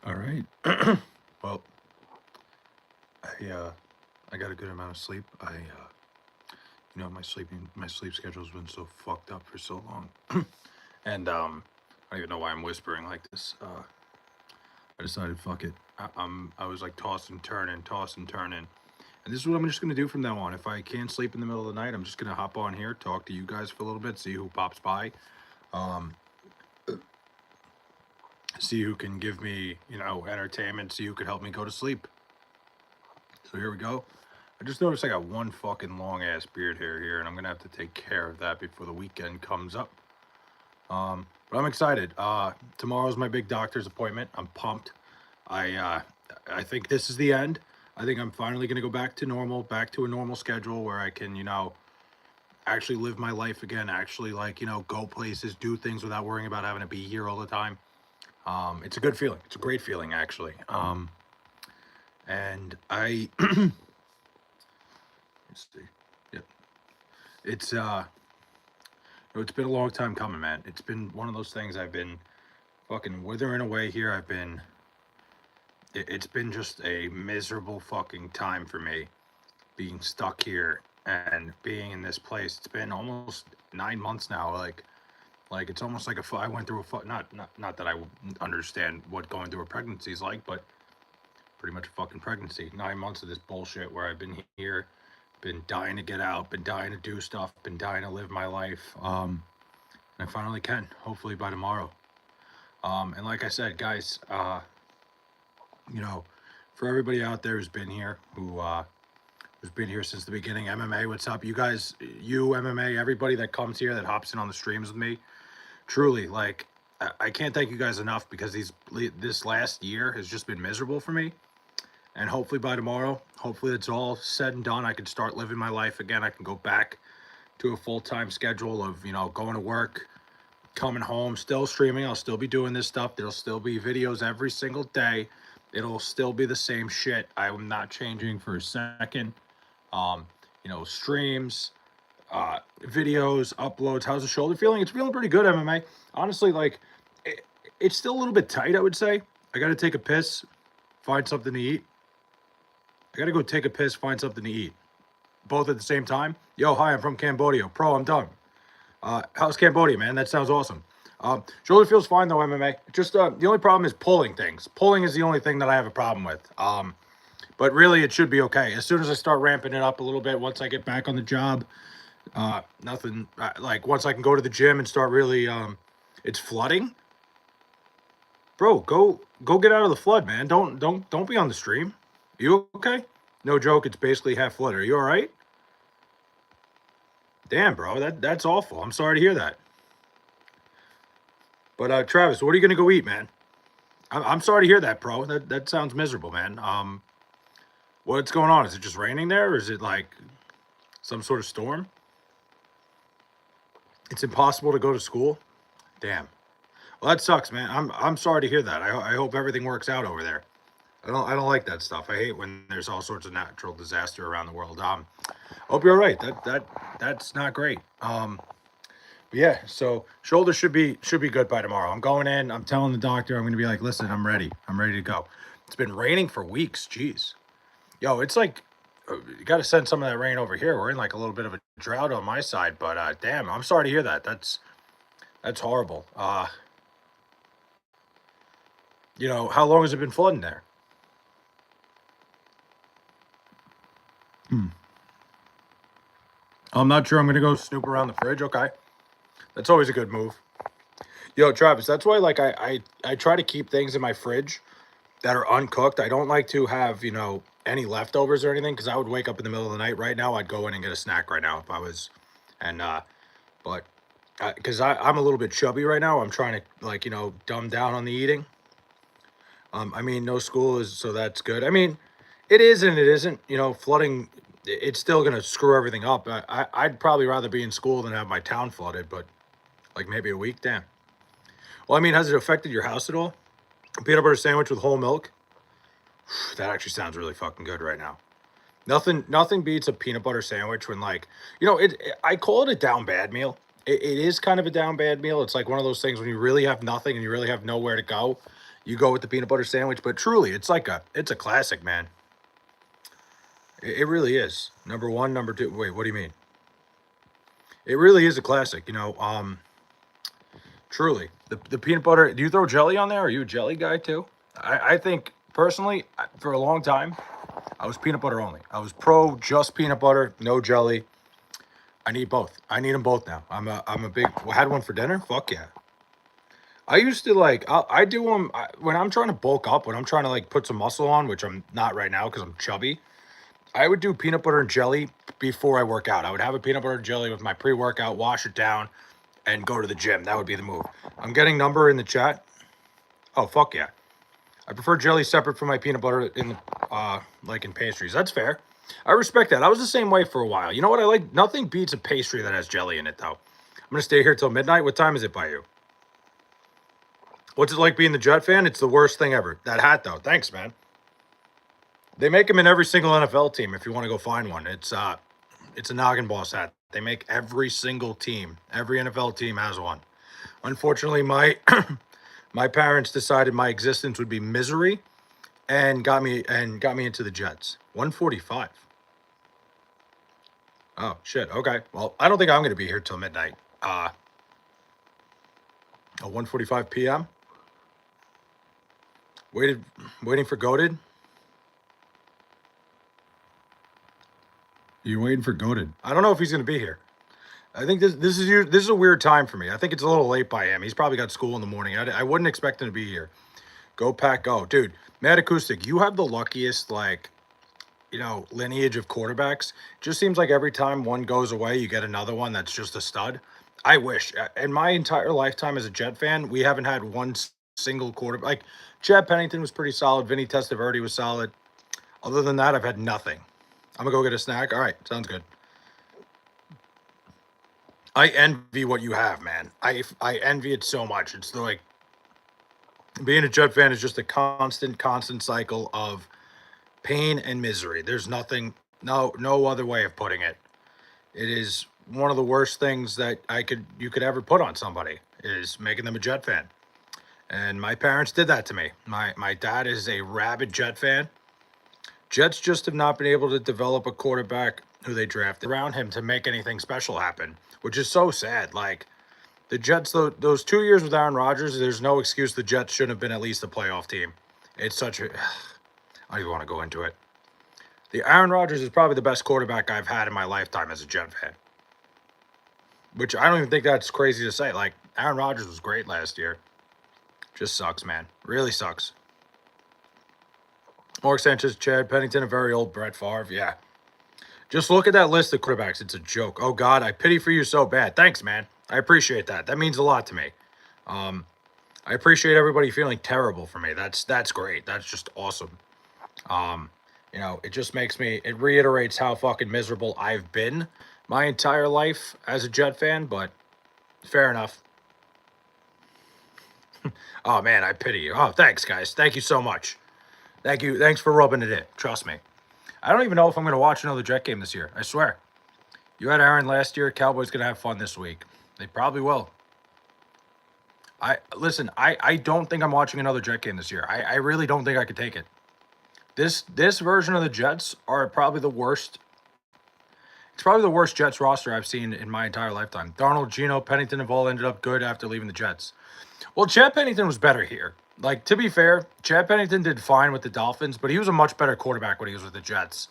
All right. Well, I got a good amount of sleep. My sleep schedule's been so fucked up for so long, and I don't even know why I'm whispering like this. I decided, fuck it. I was like tossing, turning, and this is what I'm just gonna do from now on. If I can't sleep in the middle of the night, I'm just gonna hop on here, talk to you guys for a little bit, see who pops by, um, see who can give me, entertainment, see who could help me go to sleep. So here we go. I just noticed I got one fucking long ass beard hair here, and I'm gonna have to take care of that before the weekend comes up. But I'm excited. Tomorrow's my big doctor's appointment. I'm pumped. I uh, I think this is the end. I think I'm finally gonna go back to normal, back to a normal schedule where I can, actually live my life again. Actually, like, go places, do things without worrying about having to be here all the time. It's a good feeling. It's a great feeling, actually. And I let's see. Yep. It's it's been a long time coming, man. It's been one of those things I've been fucking withering away here. It's been just a miserable fucking time for me being stuck here and being in this place. It's been almost 9 months now. Like it's almost like I went through not that I understand what going through a pregnancy is like, but pretty much a fucking pregnancy. 9 months of this bullshit where I've been here, been dying to get out, been dying to do stuff, been dying to live my life. And I finally can, hopefully by tomorrow. And like I said, guys, you know, for everybody out there who's been here since the beginning, MMA, what's up? You guys, you MMA, everybody that comes here that hops in on the streams with me, truly, like, I can't thank you guys enough because this last year has just been miserable for me. And hopefully by tomorrow, hopefully it's all said and done. I can start living my life again. I can go back to a full-time schedule of, going to work, coming home, still streaming. I'll still be doing this stuff. There'll still be videos every single day. It'll still be the same shit. I'm not changing for a second. Streams, videos, uploads. How's the shoulder feeling? It's feeling pretty good, MMA. Honestly, like, it's still a little bit tight, I would say. I got to take a piss, find something to eat. I got to go take a piss, find something to eat. Both at the same time. Yo, hi, I'm from Cambodia. Pro, I'm done. How's Cambodia, man? That sounds awesome. Shoulder feels fine, though, MMA. Just the only problem is pulling things. Pulling is the only thing that I have a problem with. But really, it should be okay. As soon as I start ramping it up a little bit, once I get back on the job, nothing, like, once I can go to the gym and start really, it's flooding. Bro, go get out of the flood, man. Don't be on the stream. You okay? No joke, it's basically half flood. Are you all right? Damn, bro, that's awful. I'm sorry to hear that. But Travis, what are you gonna go eat, man? I'm sorry to hear that, bro. That sounds miserable, man. What's going on? Is it just raining there, or is it like some sort of storm? It's impossible to go to school. Damn. Well, that sucks, man. I'm sorry to hear that. I hope everything works out over there. I don't like that stuff. I hate when there's all sorts of natural disaster around the world. Hope you're all right. That's not great. Yeah, so shoulder should be good by tomorrow. I'm going in. I'm telling the doctor I'm going to be like, listen, I'm ready. I'm ready to go. It's been raining for weeks. Jeez, yo, it's like you got to send some of that rain over here. We're in like a little bit of a drought on my side, but damn, I'm sorry to hear that. That's horrible. How long has it been flooding there? Hmm. I'm not sure. I'm going to go snoop around the fridge. Okay, that's always a good move. Yo, Travis, that's why like I try to keep things in my fridge that are uncooked. I don't like to have, any leftovers or anything because I would wake up in the middle of the night. Right now, I'd go in and get a snack right now if I was, and but because I'm a little bit chubby right now, I'm trying to like dumb down on the eating. I mean, no school is so that's good. I mean, it is and it isn't. Flooding, it's still gonna screw everything up. I'd probably rather be in school than have my town flooded, but like maybe a week, damn. Well, I mean, has it affected your house at all? A peanut butter sandwich with whole milk? That actually sounds really fucking good right now. Nothing beats a peanut butter sandwich when like, I call it a down bad meal. It is kind of a down bad meal. It's like one of those things when you really have nothing and you really have nowhere to go. you go with the peanut butter sandwich. But truly, it's a classic, man. It really is. Number one, number two. Wait, what do you mean? It really is a classic. Truly, the peanut butter. Do you throw jelly on there? Are you a jelly guy too? I think personally, for a long time, I was peanut butter only. I was pro just peanut butter, no jelly. I need both. I need them both now. I'm a big. I had one for dinner. Fuck yeah. I used to like. I do them when I'm trying to bulk up. When I'm trying to like put some muscle on, which I'm not right now because I'm chubby. I would do peanut butter and jelly before I work out. I would have a peanut butter and jelly with my pre-workout, wash it down, and go to the gym. That would be the move. I'm getting number in the chat. Oh fuck yeah. I prefer jelly separate from my peanut butter in the like in pastries. That's fair. I respect that. I was the same way for a while. You know what I like? Nothing beats a pastry that has jelly in it though. I'm gonna stay here till midnight. What time is it by you? What's it like being the Jet fan? It's the worst thing ever. That hat though. Thanks, man. They make them in every single NFL team if you want to go find one. It's a Noggin Boss hat. They make every single team. Every NFL team has one. Unfortunately, my my parents decided my existence would be misery and got me into the Jets. 145. Oh shit. Okay. Well, I don't think I'm gonna be here till midnight. 1:45 p.m. Waiting for Goated. You're waiting for Goated. I don't know if he's gonna be here. I think this is a weird time for me. I think it's a little late by him. He's probably got school in the morning. I wouldn't expect him to be here. Go Pack, go, dude. Mad Acoustic, you have the luckiest lineage of quarterbacks. Just seems like every time one goes away, you get another one that's just a stud. I wish. In my entire lifetime as a Jet fan, we haven't had one single quarterback. Like Chad Pennington was pretty solid. Vinny Testaverde was solid. Other than that, I've had nothing. I'm gonna go get a snack. All right, sounds good. I envy what you have, man. I envy it so much. It's like being a Jet fan is just a constant cycle of pain and misery. There's nothing, no other way of putting it. It is one of the worst things that you could ever put on somebody is making them a Jet fan. And my parents did that to me. My dad is a rabid Jet fan. Jets just have not been able to develop a quarterback who they drafted around him to make anything special happen, which is so sad. Like the Jets, those 2 years with Aaron Rodgers, there's no excuse the Jets shouldn't have been at least a playoff team. It's such a, I don't even want to go into it. The Aaron Rodgers is probably the best quarterback I've had in my lifetime as a Jet fan. Which I don't even think that's crazy to say. Like Aaron Rodgers was great last year. Just sucks, man. Really sucks. Mark Sanchez, Chad Pennington, a very old Brett Favre. Yeah. Just look at that list of quarterbacks. It's a joke. Oh, God, I pity for you so bad. Thanks, man. I appreciate that. That means a lot to me. I appreciate everybody feeling terrible for me. That's great. That's just awesome. It just makes me, it reiterates how fucking miserable I've been my entire life as a Jet fan, but fair enough. Oh, man, I pity you. Oh, thanks, guys. Thank you so much. Thank you. Thanks for rubbing it in. Trust me. I don't even know if I'm going to watch another Jet game this year. I swear. You had Aaron last year. Cowboys going to have fun this week. They probably will. I don't think I'm watching another Jet game this year. I really don't think I could take it. This version of the Jets are probably the worst. It's probably the worst Jets roster I've seen in my entire lifetime. Darnold, Geno, Pennington have all ended up good after leaving the Jets. Well, Chad Pennington was better here. Like, to be fair, Chad Pennington did fine with the Dolphins, but he was a much better quarterback when he was with the Jets.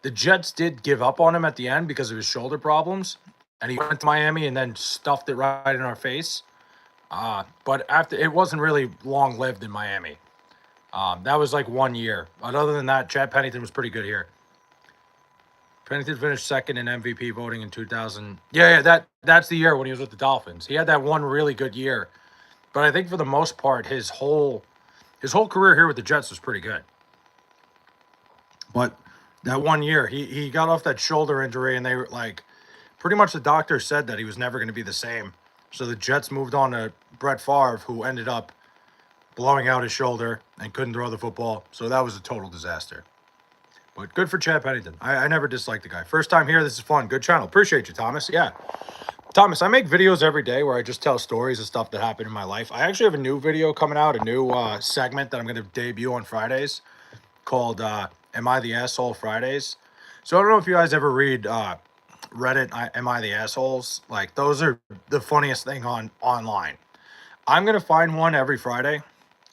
The Jets did give up on him at the end because of his shoulder problems, and he went to Miami and then stuffed it right in our face. But after it wasn't really long-lived in Miami. That was like 1 year. But other than that, Chad Pennington was pretty good here. Pennington finished second in MVP voting in 2000. Yeah, that's the year when he was with the Dolphins. He had that one really good year. But I think for the most part, his whole career here with the Jets was pretty good. But that 1 year, he got off that shoulder injury, and they were like, pretty much the doctor said that he was never going to be the same. So the Jets moved on to Brett Favre, who ended up blowing out his shoulder and couldn't throw the football. So that was a total disaster. But good for Chad Pennington. I never disliked the guy. First time here, this is fun. Good channel. Appreciate you, Thomas. Yeah. Thomas, I make videos every day where I just tell stories of stuff that happened in my life. I actually have a new video coming out, a new segment that I'm going to debut on Fridays called Am I the Asshole Fridays? So I don't know if you guys ever read Reddit, Am I the Assholes? Like, those are the funniest thing on online. I'm going to find one every Friday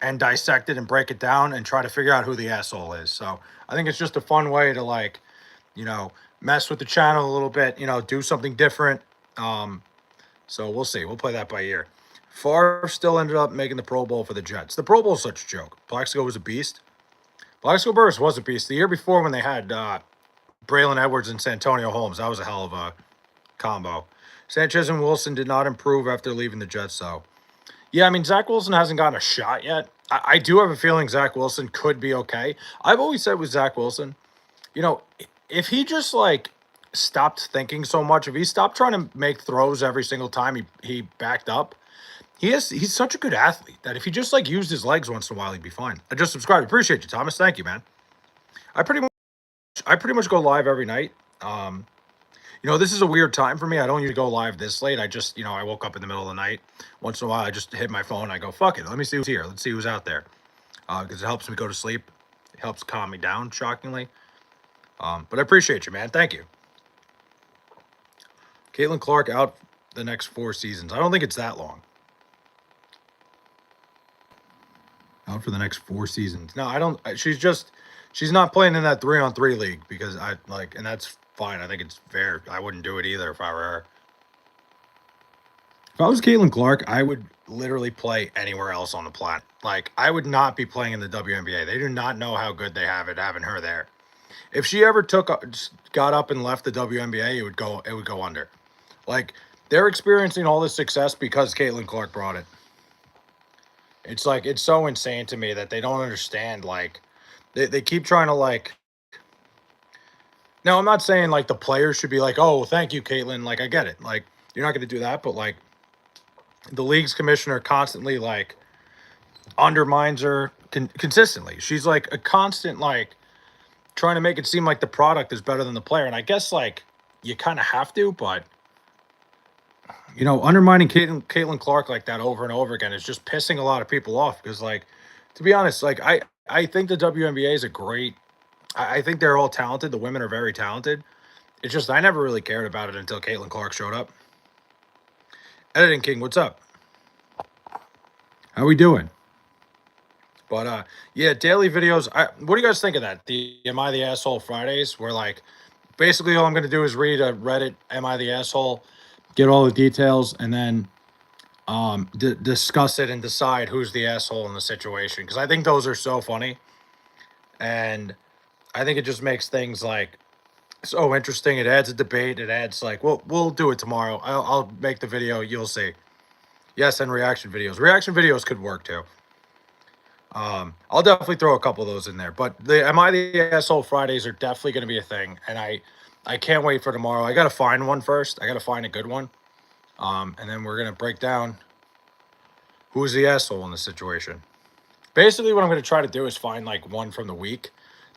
and dissect it and break it down and try to figure out who the asshole is. So I think it's just a fun way to, like, you know, mess with the channel a little bit, you know, do something different. So we'll see. We'll play that by ear. Favre still ended up making the Pro Bowl for the Jets. The Pro Bowl is such a joke. Plaxico was a beast. Plaxico Burress was a beast. The year before when they had Braylon Edwards and Santonio Holmes, that was a hell of a combo. Sanchez and Wilson did not improve after leaving the Jets, though. Yeah, I mean, Zach Wilson hasn't gotten a shot yet. I do have a feeling Zach Wilson could be okay. I've always said with Zach Wilson, you know, if he just, like, stopped thinking so much, if he stopped trying to make throws every single time he backed up, he's such a good athlete that if he just, like, used his legs once in a while, he'd be fine. I just subscribed. Appreciate you, Thomas. Thank you, man. I pretty much go live every night. You know, this is a weird time for me. I don't usually go live this late. I just, you know, I woke up in the middle of the night. Once in a while, I just hit my phone. I go, fuck it. Let me see who's here. Let's see who's out there. Because it helps me go to sleep. It helps calm me down, shockingly. But I appreciate you, man. Thank you. Caitlin Clark out the next 4 seasons. I don't think it's that long. Out for the next 4 seasons. No, I don't. She's not playing in that 3-on-3 league because and that's fine. I think it's fair. I wouldn't do it either if I were her. If I was Caitlin Clark, I would literally play anywhere else on the planet. Like, I would not be playing in the WNBA. They do not know how good they have it having her there. If she ever got up and left the WNBA, it would go under. Like, they're experiencing all this success because Caitlin Clark brought it. It's like, it's so insane to me that they don't understand. Like, they keep trying to, like, now, I'm not saying, like, the players should be like, oh, thank you, Caitlin. Like, I get it. Like, you're not going to do that. But, like, the league's commissioner constantly, like, undermines her consistently. She's, like, a constant, like, trying to make it seem like the product is better than the player. And I guess, like, you kind of have to. But, you know, undermining Caitlin Clark like that over and over again is just pissing a lot of people off. Because, like, to be honest, like, I think the WNBA is a great... I think they're all talented. The women are very talented. It's just I never really cared about it until Caitlin Clark showed up. Editing King, what's up? How we doing? But yeah, daily videos. What do you guys think of that? The Am I the Asshole Fridays, where, like, basically all I'm going to do is read a Reddit Am I the Asshole, get all the details, and then discuss it and decide who's the asshole in the situation. Because I think those are so funny, and I think it just makes things, like, so interesting. It adds a debate. It adds, like, we'll do it tomorrow. I'll make the video. You'll see. Yes, and reaction videos. Reaction videos could work too. I'll definitely throw a couple of those in there. But the Am I the Asshole Fridays are definitely going to be a thing, and I can't wait for tomorrow. I got to find one first. I got to find a good one, and then we're going to break down who's the asshole in the situation. Basically, what I'm going to try to do is find, like, one from the week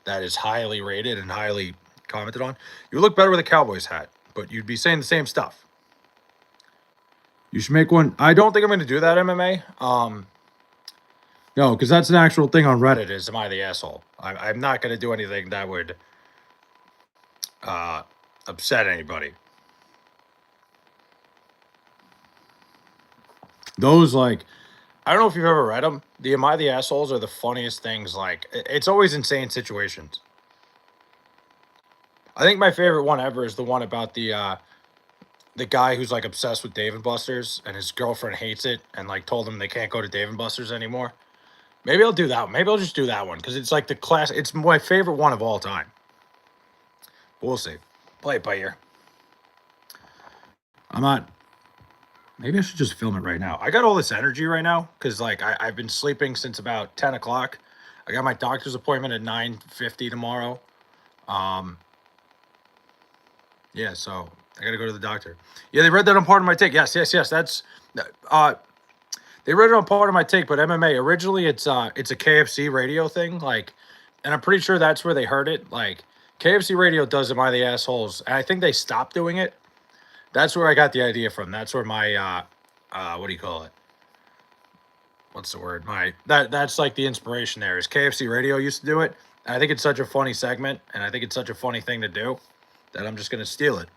that is highly rated and highly commented on. You look better with a Cowboys hat, but you'd be saying the same stuff. You should make one. I don't think I'm going to do that, MMA. No, because that's an actual thing on Reddit is, am I the asshole? I'm not going to do anything that would upset anybody. Those, like, I don't know if you've ever read them. The Am I the Assholes are the funniest things. Like, it's always insane situations. I think my favorite one ever is the one about the guy who's, like, obsessed with Dave & Buster's and his girlfriend hates it and, like, told him they can't go to Dave & Buster's anymore. Maybe I'll do that one. Maybe I'll just do that one because it's, like, the class. It's my favorite one of all time. But we'll see. Play it by ear. I'm not... Maybe I should just film it right now. I got all this energy right now because, like, I've been sleeping since about 10 o'clock. I got my doctor's appointment at 9:50 tomorrow. Yeah, so I got to go to the doctor. Yeah, they read that on Part of My Take. Yes. That's... They read it on Part of My Take, but MMA, originally it's a KFC radio thing, like, and I'm pretty sure that's where they heard it. Like, KFC radio does Am I the Assholes? And I think they stopped doing it. That's where I got the idea from. That's where my what do you call it? What's the word? My that's like the inspiration there. Is KFC Radio used to do it. And I think it's such a funny segment, and I think it's such a funny thing to do that I'm just gonna steal it.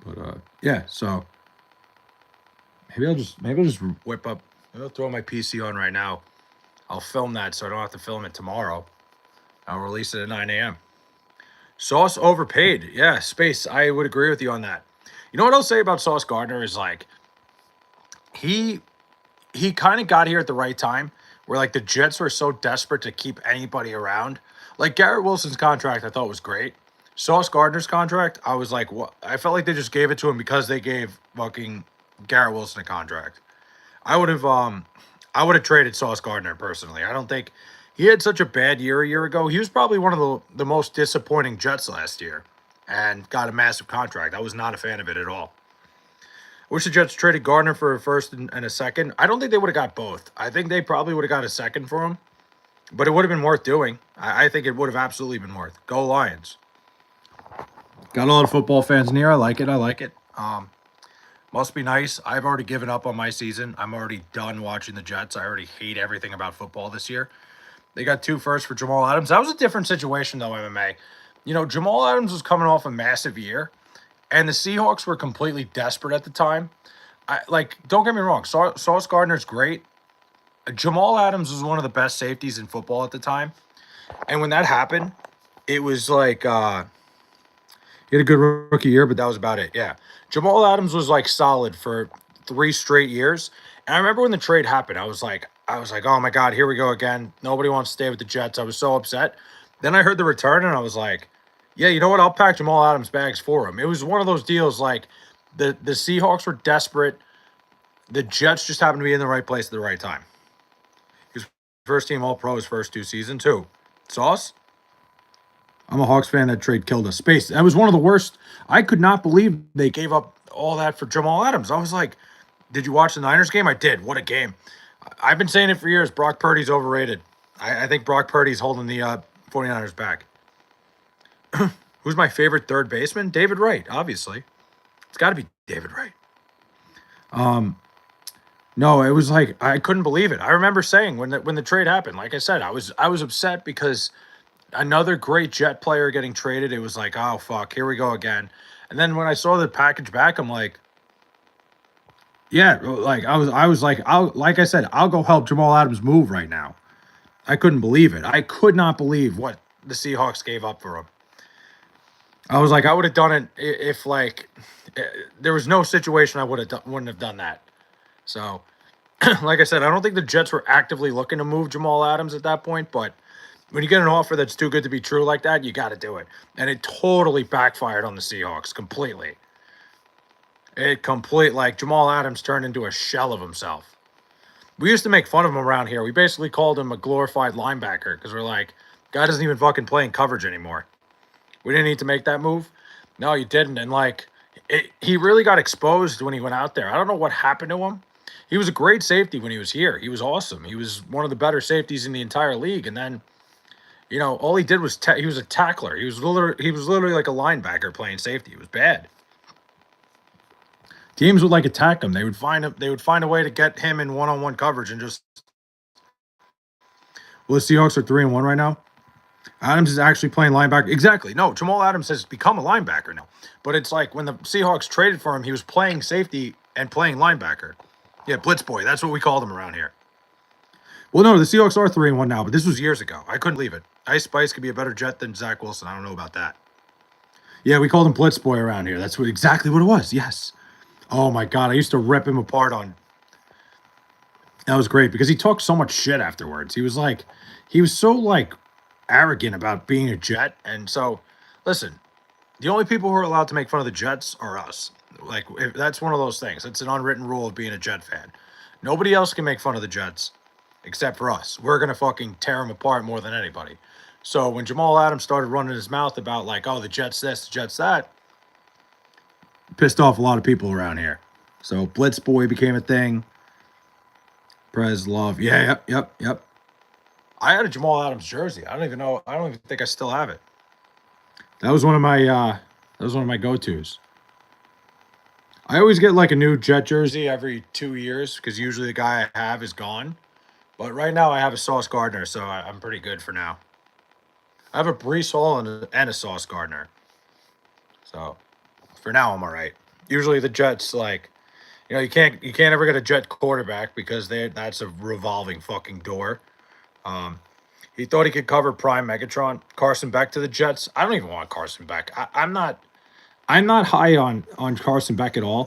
But yeah. So maybe I'll just whip up. Maybe I'll throw my PC on right now. I'll film that so I don't have to film it tomorrow. I'll release it at 9 a.m. Sauce overpaid. Yeah, Space. I would agree with you on that. You know what I'll say about Sauce Gardner is like he he kind of got here at the right time where like the Jets were so desperate to keep anybody around. Like Garrett Wilson's contract I thought was great. Sauce Gardner's contract, I was like, what? I felt like they just gave it to him because they gave fucking Garrett Wilson a contract. I would have I would have traded Sauce Gardner personally. I don't think he had such a bad year a year ago. He was probably one of the most disappointing Jets last year and got a massive contract. I was not a fan of it at all. I wish the Jets traded Gardner for a first and a second. I don't think they would have got both. I think they probably would have got a second for him, but it would have been worth doing. I think it would have absolutely been worth. Go Lions. Got a lot of football fans in here. I like it. I like it. Must be nice. I've already given up on my season. I'm already done watching the Jets. I already hate everything about football this year. They got 2 firsts for Jamal Adams. That was a different situation, though, MMA. You know, Jamal Adams was coming off a massive year, and the Seahawks were completely desperate at the time. Don't get me wrong. Sauce Gardner's great. Jamal Adams was one of the best safeties in football at the time. And when that happened, it was like he had a good rookie year, but that was about it. Yeah. Jamal Adams was like solid for 3 straight years. And I remember when the trade happened, I was like, oh my God, here we go again. Nobody wants to stay with the Jets. I was so upset. Then I heard the return and I was like, yeah, you know what? I'll pack Jamal Adams' bags for him. It was one of those deals like the Seahawks were desperate. The Jets just happened to be in the right place at the right time. He was first team All Pro his first 2 seasons, too. Sauce? I'm a Hawks fan. That trade killed us. Space. That was one of the worst. I could not believe they gave up all that for Jamal Adams. I was like, did you watch the Niners game? I did. What a game. I've been saying it for years. Brock Purdy's overrated. I think Brock Purdy's holding the 49ers back. Who's my favorite third baseman? David Wright, obviously. It's got to be David Wright. No, it was like I couldn't believe it. I remember saying when the trade happened, like I said, I was upset because another great Jet player getting traded. It was like, oh fuck, here we go again. And then when I saw the package back, I'm like, yeah, like I was like, like I said, I'll go help Jamal Adams move right now. I couldn't believe it. I could not believe what the Seahawks gave up for him. I was like, I would have done it if like there was no situation I wouldn't have done that. So, like I said, I don't think the Jets were actively looking to move Jamal Adams at that point, but when you get an offer that's too good to be true like that, you got to do it. And it totally backfired on the Seahawks completely. Like Jamal Adams turned into a shell of himself. We used to make fun of him around here. We basically called him a glorified linebacker because we're like, guy doesn't even fucking play in coverage anymore. We didn't need to make that move. No, you didn't. And like, he really got exposed when he went out there. I don't know what happened to him. He was a great safety when he was here. He was awesome. He was one of the better safeties in the entire league. And then, you know, all he did was he was a tackler. He was literally like a linebacker playing safety. It was bad. Teams would like attack him. They would find a way to get him in one-on-one coverage and just. Well, the Seahawks are 3-1 right now. Adams is actually playing linebacker. Exactly. No, Jamal Adams has become a linebacker now. But it's like when the Seahawks traded for him, he was playing safety and playing linebacker. Yeah, Blitz Boy. That's what we called him around here. Well, no, the Seahawks are 3-1 now, but this was years ago. I couldn't believe it. Ice Spice could be a better Jet than Zach Wilson. I don't know about that. Yeah, we called him Blitz Boy around here. That's exactly what it was. Yes. Oh, my God. I used to rip him apart on. That was great because he talked so much shit afterwards. He was so, like, arrogant about being a Jet. And so, listen, the only people who are allowed to make fun of the Jets are us. Like, that's one of those things. It's an unwritten rule of being a Jet fan. Nobody else can make fun of the Jets except for us. We're going to fucking tear them apart more than anybody. So when Jamal Adams started running his mouth about like, oh, the Jets this, the Jets that, pissed off a lot of people around here. So Blitz Boy became a thing. Prez Love. Yeah, yep. I had a Jamal Adams jersey. I don't even know. I don't even think I still have it. That was one of my go-tos. I always get like a new Jet jersey every 2 years because usually the guy I have is gone. But right now I have a Sauce Gardner, so I'm pretty good for now. I have a Brees Hall and a Sauce Gardner. So for now I'm all right. Usually the Jets, like, you can't ever get a Jet quarterback because that's a revolving fucking door. Um, he thought he could cover Prime Megatron. Carson Beck to the Jets. I don't even want Carson Beck. I'm not high on Carson Beck at all.